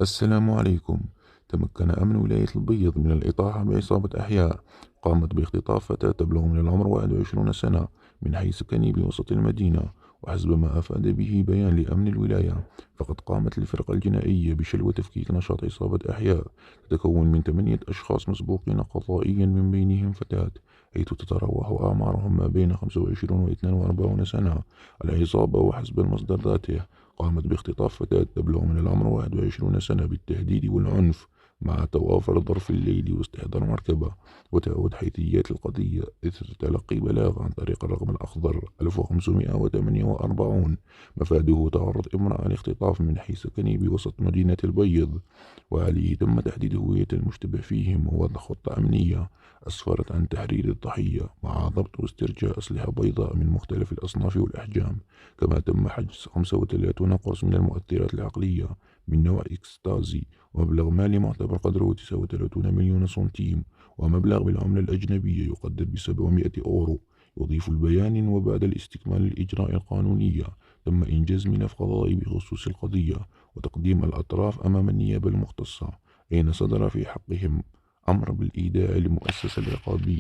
السلام عليكم. تمكن أمن ولاية البيض من الإطاحة بعصابة أحياء قامت باختطاف فتاة تبلغ من العمر 21 سنة من حي سكني بوسط المدينة. وحسب ما أفاد به بيان لأمن الولاية، فقد قامت الفرقة الجنائية بشل وتفكيك نشاط عصابة أحياء تتكون من 8 أشخاص مسبوقين قضائيا، من بينهم فتاة، حيث تتراوح أعمارهم ما بين 25 و 42 سنة. العصابة وحسب المصدر ذاته قامت باختطاف فتاة تبلغ من العمر 21 سنة بالتهديد والعنف، مع توافر ظرف الليل واستحضار مركبة. وتعود حيثيات القضية إثر تلقي بلاغ عن طريق الرقم الأخضر 1548، مفاده تعرض امرأة لاختطاف من حي سكني بوسط مدينة البيض، وعليه تم تحديد هوية المشتبه فيهم ووضع خطة أمنية أسفرت عن تحرير الضحية، مع ضبط واسترجاع أسلحة بيضاء من مختلف الأصناف والأحجام. كما تم حجز 35 قرص من المؤثرات العقلية من نوع إكستازي، ومبلغ مالي معتبر قدره 39 مليون سنتيم، ومبلغ بالعملة الأجنبية يقدر ب700 أورو. يضيف البيان: وبعد الاستكمال الإجراء القانونية تم إنجاز ملف قضائي بخصوص القضية وتقديم الأطراف أمام النيابة المختصة، أين صدر في حقهم أمر بالإيداع للمؤسسة العقابية.